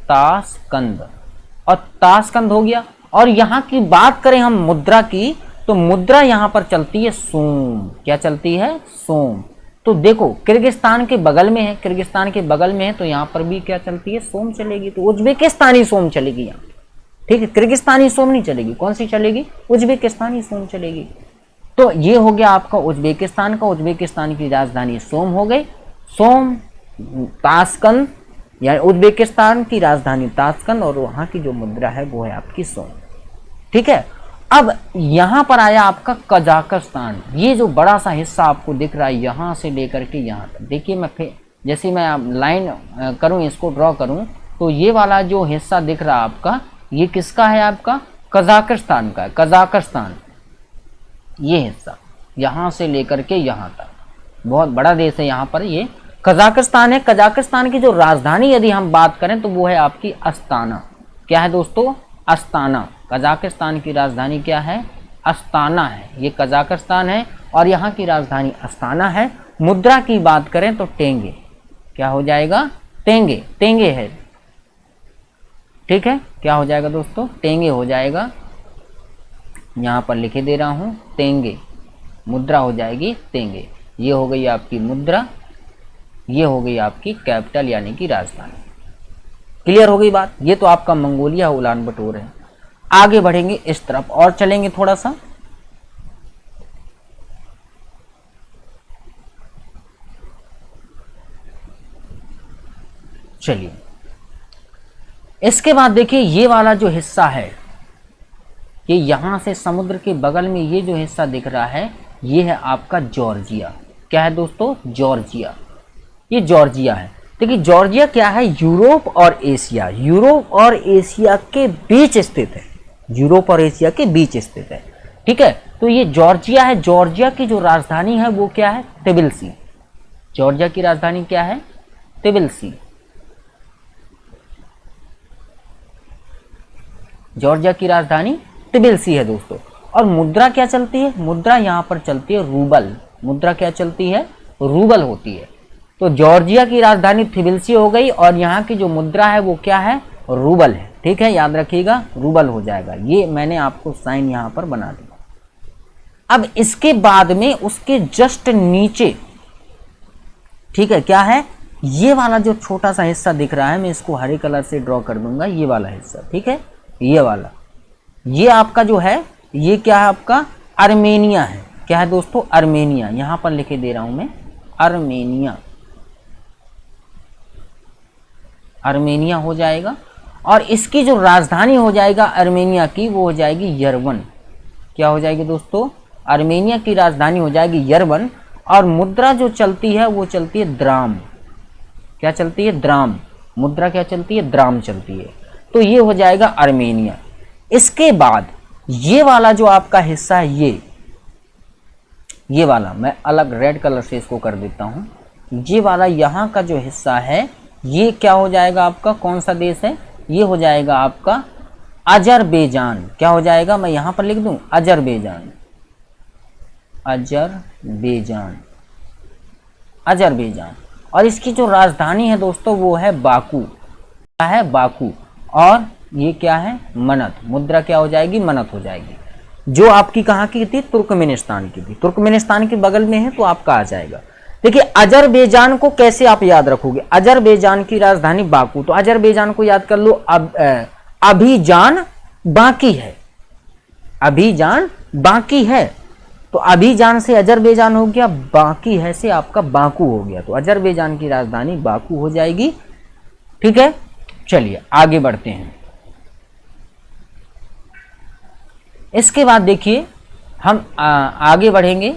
ताशकंद। और ताशकंद हो गया। और यहाँ की बात करें हम मुद्रा की, तो मुद्रा यहाँ पर चलती है सोम। क्या चलती है? सोम। तो देखो किर्गिस्तान के बगल में है, किर्गिस्तान के बगल में है, तो यहाँ पर भी क्या चलती है? सोम चलेगी। तो उज्बेकिस्तानी सोम चलेगी यहाँ, ठीक है, किर्गिस्तानी सोम नहीं चलेगी। कौन सी चलेगी? उज्बेकिस्तानी सोम चलेगी। तो ये हो गया आपका उज्बेकिस्तान का। उज्बेकिस्तान की राजधानी सोम हो गई, सोम, ताशकंद, यानी उज्बेकिस्तान की राजधानी ताशकंद, और वहाँ की जो मुद्रा है वो है आपकी सोम, ठीक है। अब यहाँ पर आया आपका कजाकिस्तान। ये जो बड़ा सा हिस्सा आपको दिख रहा है यहाँ से लेकर के यहाँ तक, देखिए मैं फिर जैसे मैं लाइन करूँ, इसको ड्रॉ करूँ, तो ये वाला जो हिस्सा दिख रहा है आपका, ये किसका है? आपका कजाकिस्तान का है। कजाकिस्तान ये हिस्सा यहाँ से लेकर के यहाँ तक, बहुत बड़ा देश है यहाँ पर, ये कजाकिस्तान है। कजाकिस्तान की जो राजधानी यदि हम बात करें तो वो है आपकी अस्ताना। क्या है दोस्तों? अस्ताना। कजाकिस्तान की राजधानी क्या है? अस्ताना है। ये कजाकिस्तान है और यहाँ की राजधानी अस्ताना है। मुद्रा की बात करें तो टेंगे। क्या हो जाएगा? टेंगे। टेंगे है, ठीक है। क्या हो जाएगा दोस्तों? टेंगे हो जाएगा। यहाँ पर लिखे दे रहा हूँ टेंगे। मुद्रा हो जाएगी टेंगे। ये हो गई आपकी मुद्रा, ये हो गई आपकी कैपिटल यानी कि राजधानी। क्लियर हो गई बात? ये तो आपका मंगोलिया उलान बटोर है। आगे बढ़ेंगे इस तरफ और चलेंगे थोड़ा सा। चलिए इसके बाद देखिए ये वाला जो हिस्सा है, ये यहां से समुद्र के बगल में ये जो हिस्सा दिख रहा है ये है आपका जॉर्जिया। क्या है दोस्तों? जॉर्जिया। ये जॉर्जिया है। देखिए जॉर्जिया क्या है? यूरोप और एशिया, यूरोप और एशिया के बीच स्थित है। यूरोप और एशिया के बीच स्थित है, ठीक है। तो ये जॉर्जिया है। जॉर्जिया की जो राजधानी है वो क्या है? तिबिलिसी। जॉर्जिया की राजधानी क्या है? तिबिलिसी। जॉर्जिया की राजधानी तिबिलिसी है दोस्तों। और मुद्रा क्या चलती है? मुद्रा यहाँ पर चलती है रूबल। मुद्रा क्या चलती है? रूबल होती है। तो जॉर्जिया की राजधानी तिबिलिसी हो गई और यहाँ की जो मुद्रा है वो क्या है? रूबल है, ठीक है, याद रखिएगा, रूबल हो जाएगा। ये मैंने आपको साइन यहाँ पर बना दिया। अब इसके बाद में उसके जस्ट नीचे, ठीक है, क्या है? ये वाला जो छोटा सा हिस्सा दिख रहा है, मैं इसको हरे कलर से ड्रॉ कर दूंगा, ये वाला हिस्सा, ठीक है, ये वाला, ये आपका जो है ये क्या है? आपका अर्मेनिया है। क्या है दोस्तों? अर्मेनिया। यहां पर लिखे दे रहा हूं मैं अर्मेनिया। अर्मेनिया हो जाएगा। और इसकी जो राजधानी हो जाएगा अर्मेनिया की वो हो जाएगी यरवन। क्या हो जाएगी दोस्तों? अर्मेनिया की राजधानी हो जाएगी यरवन। और मुद्रा जो चलती है वो चलती है द्राम। क्या चलती है? द्राम। मुद्रा क्या चलती है? द्राम चलती है। तो ये हो जाएगा अर्मेनिया। इसके बाद ये वाला जो आपका हिस्सा है, ये वाला मैं अलग रेड कलर से इसको कर देता हूं। ये वाला यहाँ का जो हिस्सा है ये क्या हो जाएगा आपका? कौन सा देश है? ये हो जाएगा आपका अजरबैजान। क्या हो जाएगा? मैं यहाँ पर लिख दूं अजरबैजान। अजरबैजान। अजरबैजान। और इसकी जो राजधानी है दोस्तों वो है बाकू। क्या है? बाकू। और ये क्या है? मनत। मुद्रा क्या हो जाएगी? मनत हो जाएगी। जो आपकी कहाँ की थी? तुर्कमेनिस्तान की थी। तुर्कमेनिस्तान के बगल में है तो आपका आ जाएगा। देखिए अजरबैजान को कैसे आप याद रखोगे? अजरबैजान की राजधानी बाकू, तो अजरबैजान को याद कर लो। अभी जान बाकी है। अभी जान बाकी है। तो अबीजान से अजरबैजान हो गया, बाकी है से आपका बाकू हो गया, तो अजरबैजान की राजधानी बाकू हो जाएगी। ठीक है, चलिए आगे बढ़ते हैं। इसके बाद देखिए हम आगे बढ़ेंगे।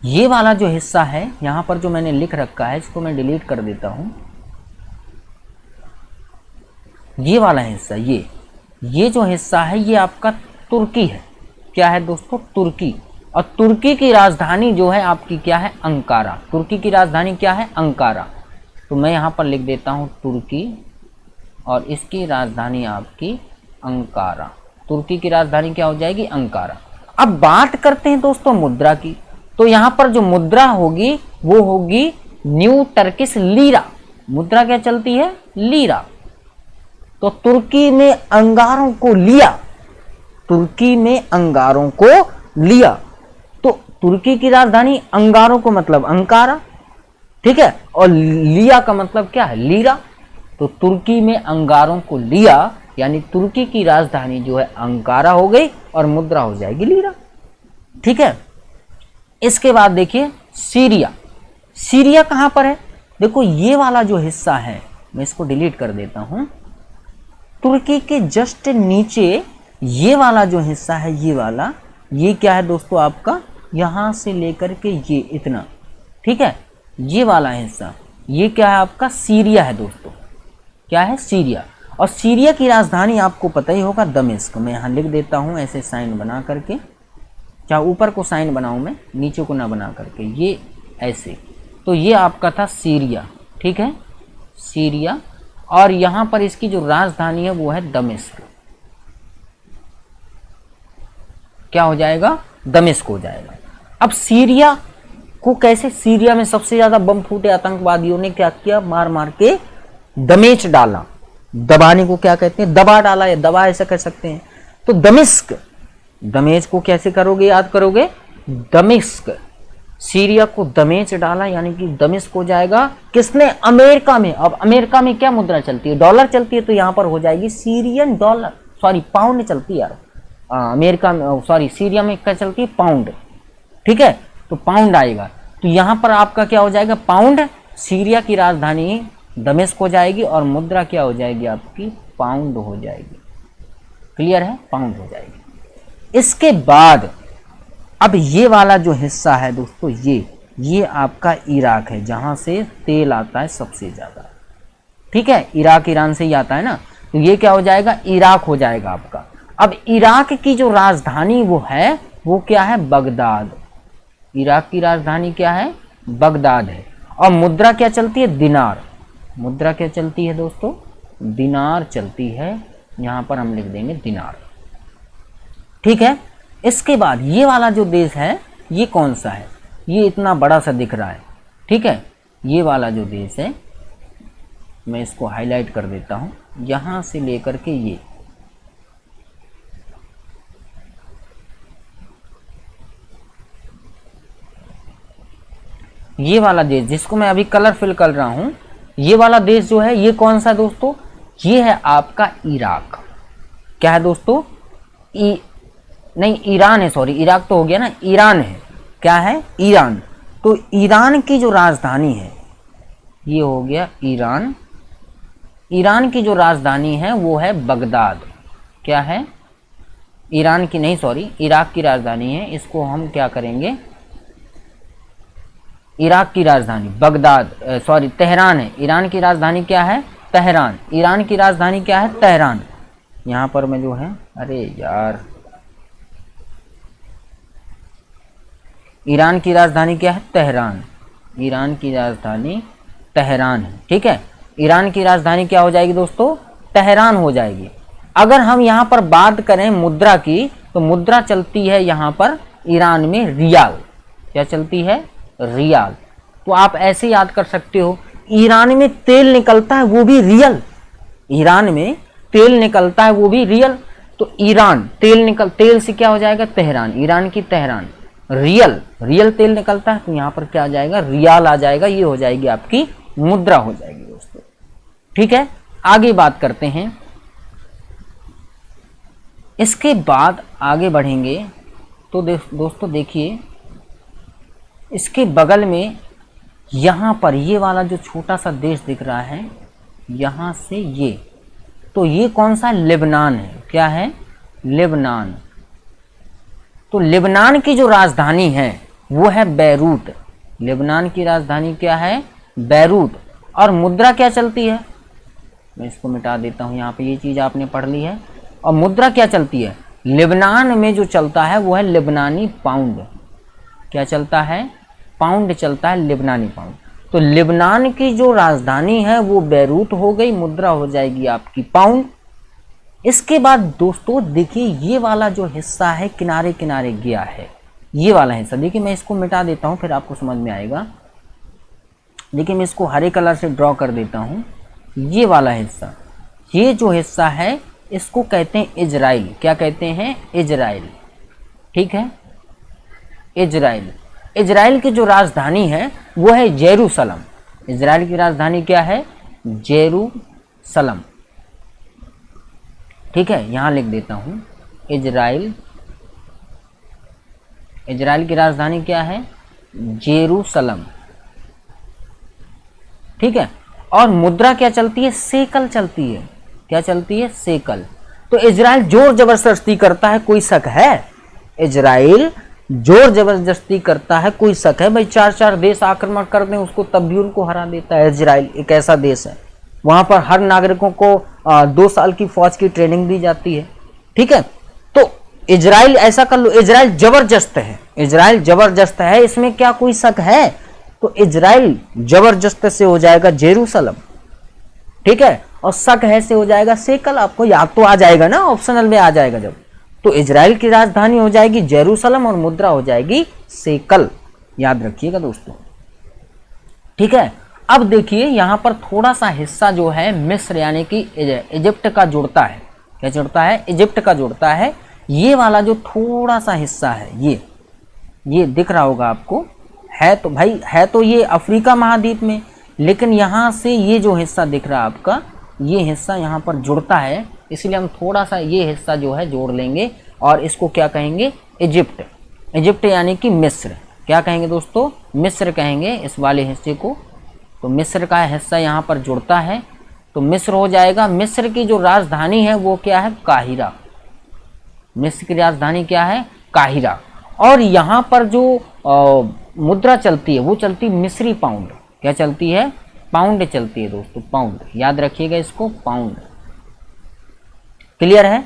ये वाला जो हिस्सा है यहां पर जो मैंने लिख रखा है इसको मैं डिलीट कर देता हूं। ये वाला हिस्सा, ये जो हिस्सा है ये आपका तुर्की है। क्या है दोस्तों? तुर्की। और तुर्की की राजधानी जो है आपकी क्या है? अंकारा। तुर्की की राजधानी क्या है? अंकारा। तो मैं यहाँ पर लिख देता हूँ तुर्की और इसकी राजधानी आपकी अंकारा। तुर्की की राजधानी क्या हो जाएगी? अंकारा। अब बात करते हैं दोस्तों मुद्रा की। तो यहाँ पर जो मुद्रा होगी वो होगी न्यू टर्किश लीरा। मुद्रा क्या चलती है? लीरा। तो तुर्की में अंगारों को लिया, तुर्की में अंगारों को लिया। तो तुर्की की राजधानी अंगारों को मतलब अंकारा, ठीक है, और लिया का मतलब क्या है? लीरा। तो तुर्की में अंगारों को लिया यानी तुर्की की राजधानी जो है अंकारा हो गई और मुद्रा हो जाएगी लीरा। ठीक है, इसके बाद देखिए सीरिया। सीरिया कहां पर है? देखो ये वाला जो हिस्सा है मैं इसको डिलीट कर देता हूं। तुर्की के जस्ट नीचे ये वाला जो हिस्सा है, ये वाला, ये क्या है दोस्तों आपका? यहां से लेकर के ये इतना, ठीक है, ये वाला हिस्सा ये क्या है आपका? सीरिया है दोस्तों। क्या है? सीरिया। और सीरिया की राजधानी आपको पता ही होगा दमिश्क। मैं यहाँ लिख देता हूँ ऐसे साइन बना करके, चाहे ऊपर को साइन बनाऊँ मैं, नीचे को ना बना करके, ये ऐसे। तो ये आपका था सीरिया। ठीक है, सीरिया। और यहाँ पर इसकी जो राजधानी है वो है दमिश्क। क्या हो जाएगा? दमिश्क हो जाएगा। अब सीरिया को कैसे? सीरिया में सबसे ज्यादा बम फूटे, आतंकवादियों ने क्या किया? मार मार के दमेच डाला। दबाने को क्या कहते हैं? दबा डाला या दबा ऐसा कर सकते हैं। तो दमिश्क, दमेज को कैसे करोगे? याद करोगे? दमिश्क। सीरिया को दमेच डाला यानी कि दमिश्क हो जाएगा। किसने? अमेरिका में। अब अमेरिका में क्या मुद्रा चलती है? डॉलर चलती है। तो यहां पर हो जाएगी सीरियन डॉलर, सॉरी पाउंड चलती है यार। अमेरिका में, सॉरी सीरिया में क्या चलती है? पाउंड। ठीक है, तो पाउंड आएगा। तो यहां पर आपका क्या हो जाएगा? पाउंड। सीरिया की राजधानी दमिश्क हो जाएगी और मुद्रा क्या हो जाएगी आपकी? पाउंड हो जाएगी। क्लियर है? पाउंड हो जाएगी। इसके बाद अब ये वाला जो हिस्सा है दोस्तों, ये आपका इराक है, जहां से तेल आता है सबसे ज्यादा। ठीक है, इराक ईरान से ही आता है ना, तो ये क्या हो जाएगा? इराक हो जाएगा आपका। अब इराक की जो राजधानी वो है वो क्या है? बगदाद। इराक की राजधानी क्या है? बगदाद है। और मुद्रा क्या चलती है? दिनार। मुद्रा क्या चलती है दोस्तों? दिनार चलती है। यहां पर हम लिख देंगे दिनार। ठीक है, इसके बाद ये वाला जो देश है ये कौन सा है? ये इतना बड़ा सा दिख रहा है। ठीक है, ये वाला जो देश है मैं इसको हाईलाइट कर देता हूं, यहां से लेकर के ये वाला देश जिसको मैं अभी कलर फिल कर रहा हूं, ये वाला देश जो है ये कौन सा दोस्तों? ये है आपका इराक। क्या है दोस्तों? नहीं, ईरान है, सॉरी, इराक तो हो गया ना, ईरान है। क्या है? ईरान। तो ईरान की जो राजधानी है ये हो गया ईरान। ईरान की जो राजधानी है वो है बगदाद। क्या है? ईरान की नहीं, सॉरी, इराक की राजधानी है। इसको हम क्या करेंगे? इराक की राजधानी बगदाद, सॉरी तेहरान है। ईरान की राजधानी क्या है? तेहरान। ईरान की राजधानी क्या है? तेहरान। यहां पर मैं जो है, अरे यार, ईरान की राजधानी क्या है? तेहरान। ईरान की राजधानी तेहरान है। ठीक है, ईरान की राजधानी क्या हो जाएगी दोस्तों? तेहरान हो जाएगी। अगर हम यहाँ पर बात करें मुद्रा की, तो मुद्रा चलती है यहाँ पर ईरान में रियाल। क्या चलती है? रियाल। तो आप ऐसे याद कर सकते हो, ईरान में तेल निकलता है वो भी रियल। ईरान में तेल निकलता है वो भी रियल। तो ईरान तेल से क्या हो जाएगा? तेहरान। ईरान की तेहरान। रियल तेल निकलता है, तो यहां पर क्या आ जाएगा? रियाल आ जाएगा। ये हो जाएगी आपकी मुद्रा हो जाएगी दोस्तों। ठीक है, आगे बात करते हैं। इसके बाद आगे बढ़ेंगे तो दोस्तों देखिए, इसके बगल में यहाँ पर ये वाला जो छोटा सा देश दिख रहा है, यहाँ से ये, तो ये कौन सा? लेबनान है। क्या है? लेबनान। तो लेबनान की जो राजधानी है वो है बैरूत। लेबनान की राजधानी क्या है? बैरूत। और मुद्रा क्या चलती है? मैं इसको मिटा देता हूँ, यहाँ पे ये चीज़ आपने पढ़ ली है। और मुद्रा क्या चलती है? लेबनान में जो चलता है वो है लेबनानी पाउंड। क्या चलता है? पाउंड चलता है, लेबनानी पाउंड। तो लेबनान की जो राजधानी है वो बैरूत हो गई, मुद्रा हो जाएगी आपकी पाउंड। इसके बाद दोस्तों देखिए, ये वाला जो हिस्सा है किनारे किनारे गया है, ये वाला हिस्सा देखिए, मैं इसको मिटा देता हूँ फिर आपको समझ में आएगा। देखिए मैं इसको हरे कलर से ड्रॉ कर देता हूँ। ये वाला हिस्सा, ये जो हिस्सा है इसको कहते हैं इजराइल। क्या कहते हैं? इजराइल। ठीक है, इजराइल। इजराइल की जो राजधानी है वो है जेरूसलम। इजराइल की राजधानी क्या है? जेरूसलम। ठीक है, यहां लिख देता हूं इजराइल। इजराइल की राजधानी क्या है? जेरूसलम। ठीक है, और मुद्रा क्या चलती है? सेकल चलती है। क्या चलती है? सेकल। तो इजराइल जोर जबरदस्ती करता है, कोई शक है? इजराइल जोर जबरदस्ती करता है, कोई शक है? भाई 4-4 देश आक्रमण कर दें उसको तब भी उनको हरा देता है। इजराइल एक ऐसा देश है, वहां पर हर नागरिकों को 2 साल की फौज की ट्रेनिंग दी जाती है। ठीक है, तो इजराइल ऐसा कर लो, इजराइल जबरदस्त है। इजराइल जबरदस्त है, इसमें क्या कोई शक है? तो इजराइल जबरदस्त से हो जाएगा जेरूसलम। ठीक है, और शक है से हो जाएगा सेकल। आपको याद तो आ जाएगा ना, ऑप्शनल में आ जाएगा जब। तो इजराइल की राजधानी हो जाएगी जेरूसलम और मुद्रा हो जाएगी सेकल। याद रखिएगा दोस्तों। ठीक है, अब देखिए यहां पर थोड़ा सा हिस्सा जो है मिस्र यानी कि इजिप्ट का जुड़ता है। क्या जुड़ता है? इजिप्ट का जुड़ता है। ये वाला जो थोड़ा सा हिस्सा है, ये दिख रहा होगा आपको, है तो भाई है तो ये अफ्रीका महाद्वीप में, लेकिन यहां से ये जो हिस्सा दिख रहा है आपका, ये हिस्सा यहाँ पर जुड़ता है, इसलिए हम थोड़ा सा ये हिस्सा जो है जोड़ लेंगे और इसको क्या कहेंगे? इजिप्ट। इजिप्ट यानी कि मिस्र। क्या कहेंगे दोस्तों? मिस्र कहेंगे इस वाले हिस्से को। तो मिस्र का हिस्सा यहाँ पर जुड़ता है तो मिस्र हो जाएगा। मिस्र की जो राजधानी है वो क्या है? काहिरा। मिस्र की राजधानी क्या है? काहिरा। और यहाँ पर जो मुद्रा चलती है वो चलती मिस्री पाउंड। क्या चलती है? पाउंड चलती है दोस्तों, पाउंड। याद रखिएगा इसको, पाउंड। क्लियर है?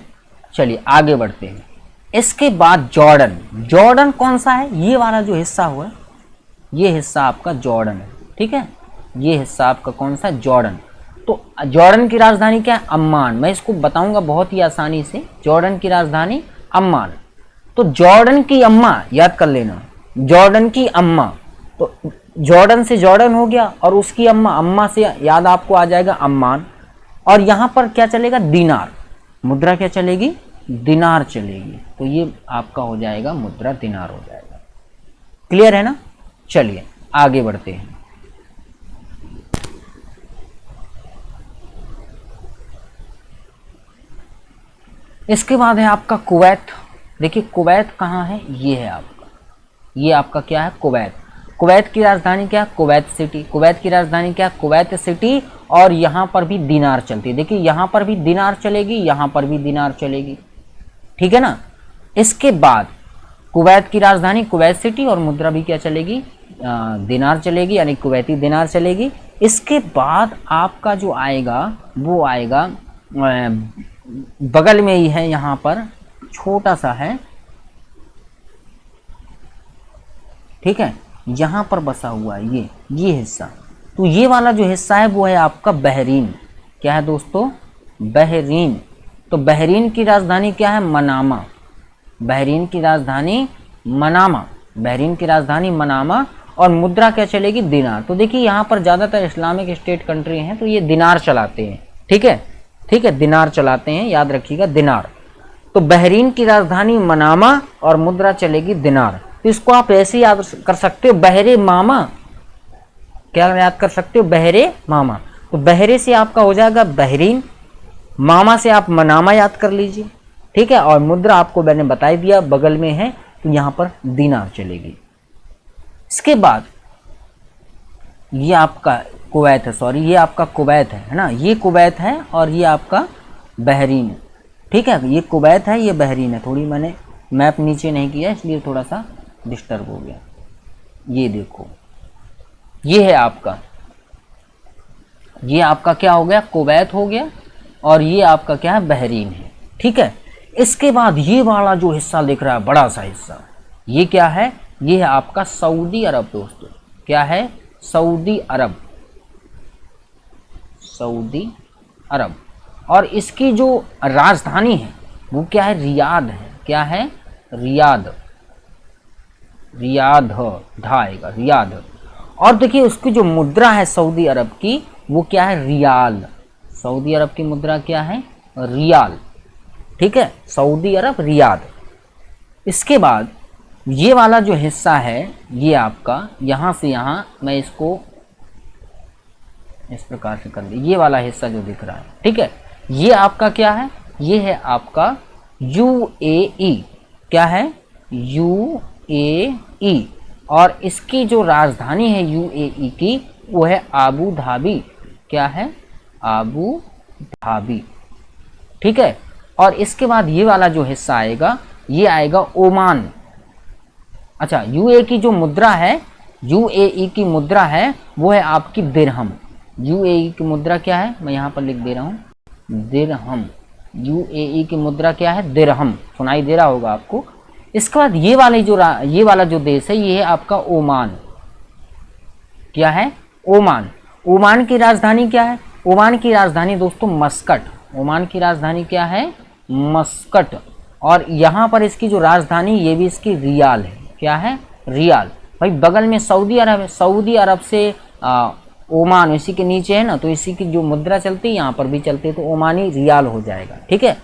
चलिए आगे बढ़ते हैं। इसके बाद जॉर्डन। जॉर्डन कौन सा है? ये वाला जो हिस्सा हुआ, ये हिस्सा आपका जॉर्डन है। ठीक है, ये हिस्सा आपका कौन सा? जॉर्डन। तो जॉर्डन की राजधानी क्या है? अम्मान। मैं इसको बताऊंगा बहुत ही आसानी से। जॉर्डन की राजधानी अम्मान। तो जॉर्डन की अम्मा याद कर लेना, जॉर्डन की अम्मा। तो जॉर्डन से जॉर्डन हो गया और उसकी अम्मा, अम्मा से याद आपको आ जाएगा अम्मान। और यहां पर क्या चलेगा? दिनार। मुद्रा क्या चलेगी? दिनार चलेगी। तो ये आपका हो जाएगा मुद्रा, दिनार हो जाएगा। क्लियर है ना? चलिए आगे बढ़ते हैं। इसके बाद है आपका कुवैत। देखिए कुवैत कहाँ है? ये है आपका, ये आपका क्या है? कुवैत। कुवैत की राजधानी क्या? Kuwait city. कुवैत की राजधानी क्या? Kuwait city. और यहाँ पर भी दिनार चलती है। देखिए यहाँ पर भी दिनार चलेगी, यहाँ पर भी दिनार चलेगी। ठीक है ना? इसके बाद कुवैत की राजधानी कुवैत सिटी और मुद्रा भी क्या चलेगी? दिनार चलेगी, यानी कुवैती दिनार चलेगी। इसके बाद आपका जो आएगा वो आएगा बगल में ही है, यहाँ पर छोटा सा है। ठीक है, यहाँ पर बसा हुआ है ये हिस्सा। तो ये वाला जो हिस्सा है वो है आपका बहरीन। क्या है दोस्तों? बहरीन। तो बहरीन की राजधानी क्या है? मनामा। बहरीन की राजधानी मनामा। बहरीन की राजधानी मनामा। और मुद्रा क्या चलेगी? दिनार। तो देखिए यहाँ पर ज़्यादातर इस्लामिक स्टेट कंट्री हैं तो ये दिनार चलाते हैं। ठीक है, ठीक है, दिनार चलाते हैं, याद रखिएगा दिनार। तो बहरीन की राजधानी मनामा और मुद्रा चलेगी दिनार। तो इसको आप ऐसे याद कर सकते हो, बहरे मामा। क्या याद कर सकते हो? बहरे मामा। तो बहरे से आपका हो जाएगा बहरीन, मामा से आप मनामा याद कर लीजिए। ठीक है, और मुद्रा आपको मैंने बता ही दिया बगल में है, तो यहाँ पर दीनार चलेगी। इसके बाद ये आपका कुवैत है, सॉरी ये आपका कुवैत है ना, ये कुवैत है और ये आपका बहरीन है। ठीक है, ये कुवैत है, ये बहरीन है। थोड़ी मैंने मैप नीचे नहीं किया इसलिए थोड़ा सा डिस्टर्ब हो गया। ये देखो, ये है आपका, ये आपका क्या हो गया, कुवैत हो गया, और ये आपका क्या है, बहरीन है। ठीक है, इसके बाद ये वाला जो हिस्सा दिख रहा है, बड़ा सा हिस्सा, ये क्या है, ये है आपका सऊदी अरब दोस्तों। क्या है, सऊदी अरब, सऊदी अरब। और इसकी जो राजधानी है वो क्या है, रियाद है। क्या है, रियाद, रियाद धा आएगा, रियाद। और देखिए उसकी जो मुद्रा है सऊदी अरब की, वो क्या है, रियाल। सऊदी अरब की मुद्रा क्या है, रियाल। ठीक है, सऊदी अरब, रियाद। इसके बाद ये वाला जो हिस्सा है, ये आपका यहाँ से यहाँ, मैं इसको इस प्रकार से कर दी, ये वाला हिस्सा जो दिख रहा है, ठीक है, ये आपका क्या है, ये है आपका यूएई। क्या है, यूएई। और इसकी जो राजधानी है यूएई की, वो है आबू धाबी। क्या है, आबू धाबी। ठीक है, और इसके बाद ये वाला जो हिस्सा आएगा, ये आएगा ओमान। अच्छा, यूएई की जो मुद्रा है, यूएई की मुद्रा है वो है आपकी दिरहम। यूएई की मुद्रा क्या है, मैं यहाँ पर लिख दे रहा हूँ, दिरहम। यूएई की मुद्रा क्या है, दिरहम। सुनाई दे रहा होगा आपको। इसके बाद ये वाला जो देश है, ये है आपका ओमान। क्या है, ओमान। ओमान की राजधानी क्या है, ओमान की राजधानी दोस्तों मस्कट। ओमान की राजधानी क्या है, मस्कट। और यहाँ पर इसकी जो राजधानी, ये भी इसकी रियाल है। क्या है, रियाल। भाई बगल में सऊदी अरब है, सऊदी अरब से ओमान इसी के नीचे है ना, तो इसी की जो मुद्रा चलती है यहाँ पर भी चलती है, तो ओमानी रियाल हो जाएगा। ठीक है,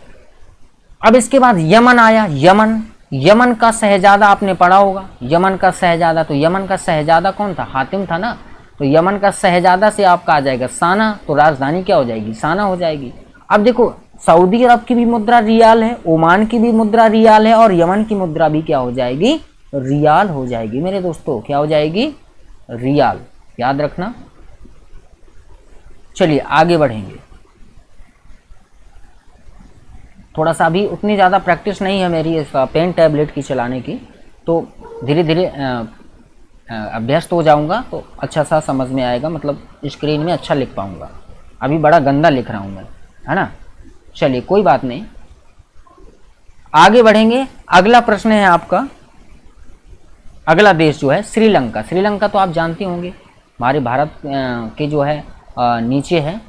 अब इसके बाद यमन आया। यमन, यमन का शहजादा आपने पढ़ा होगा, यमन का शहजादा। तो यमन का शहजादा कौन था, हातिम था ना। तो यमन का शहजादा से आपका आ जाएगा साना, तो राजधानी क्या हो जाएगी, साना हो जाएगी। अब देखो, सऊदी अरब की भी मुद्रा रियाल है, ओमान की भी मुद्रा रियाल है, और यमन की मुद्रा भी क्या हो जाएगी, रियाल हो जाएगी मेरे दोस्तों। क्या हो जाएगी, रियाल। याद रखना। चलिए आगे बढ़ेंगे। थोड़ा सा अभी उतनी ज़्यादा प्रैक्टिस नहीं है मेरी इस पेन टैबलेट की चलाने की, तो धीरे धीरे अभ्यस्त हो जाऊंगा तो अच्छा सा समझ में आएगा, मतलब स्क्रीन में अच्छा लिख पाऊंगा। अभी बड़ा गंदा लिख रहा हूं मैं, है ना। चलिए कोई बात नहीं, आगे बढ़ेंगे। अगला प्रश्न है आपका, अगला देश जो है श्रीलंका। श्रीलंका तो आप जानते होंगे, हमारे भारत के जो है नीचे है।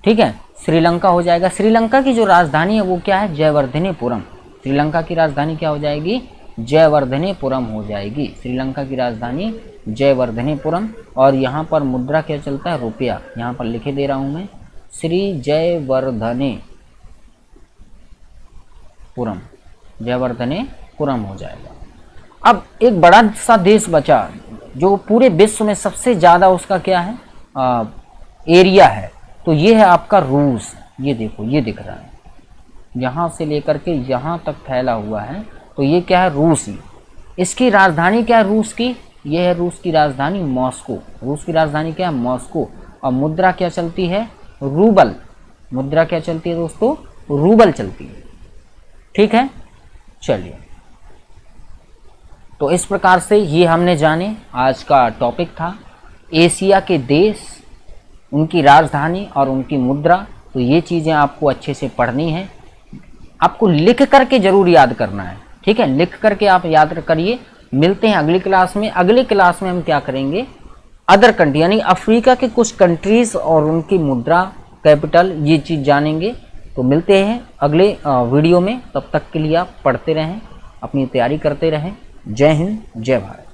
ठीक है, श्रीलंका हो जाएगा। श्रीलंका की जो राजधानी है वो क्या है, जयवर्धनेपुरम। श्रीलंका की राजधानी क्या हो जाएगी, जयवर्धनेपुरम हो जाएगी। श्रीलंका की राजधानी जयवर्धनेपुरम। और यहाँ पर मुद्रा क्या चलता है, रुपया। यहाँ पर लिखे दे रहा हूँ मैं, श्री जयवर्धनेपुरम, जयवर्धनेपुरम हो जाएगा। अब एक बड़ा सा देश बचा जो पूरे विश्व में सबसे ज़्यादा उसका क्या है, एरिया है, तो ये है आपका रूस। ये देखो, ये दिख रहा है, यहाँ से लेकर के यहाँ तक फैला हुआ है, तो ये क्या है, रूस ही। इसकी राजधानी क्या है रूस की, ये है रूस की राजधानी मॉस्को। रूस की राजधानी क्या है, मॉस्को। और मुद्रा क्या चलती है, रूबल। मुद्रा क्या चलती है दोस्तों, रूबल चलती है। ठीक है, चलिए, तो इस प्रकार से ये हमने जाने, आज का टॉपिक था एशिया के देश, उनकी राजधानी और उनकी मुद्रा। तो ये चीज़ें आपको अच्छे से पढ़नी है, आपको लिख करके जरूर याद करना है। ठीक है, लिख करके आप याद करिए। मिलते हैं अगली क्लास में। अगली क्लास में हम क्या करेंगे, अदर कंट्री यानी अफ्रीका के कुछ कंट्रीज और उनकी मुद्रा, कैपिटल, ये चीज़ जानेंगे। तो मिलते हैं अगले वीडियो में। तब तक के लिए आप पढ़ते रहें, अपनी तैयारी करते रहें। जय हिंद, जय भारत।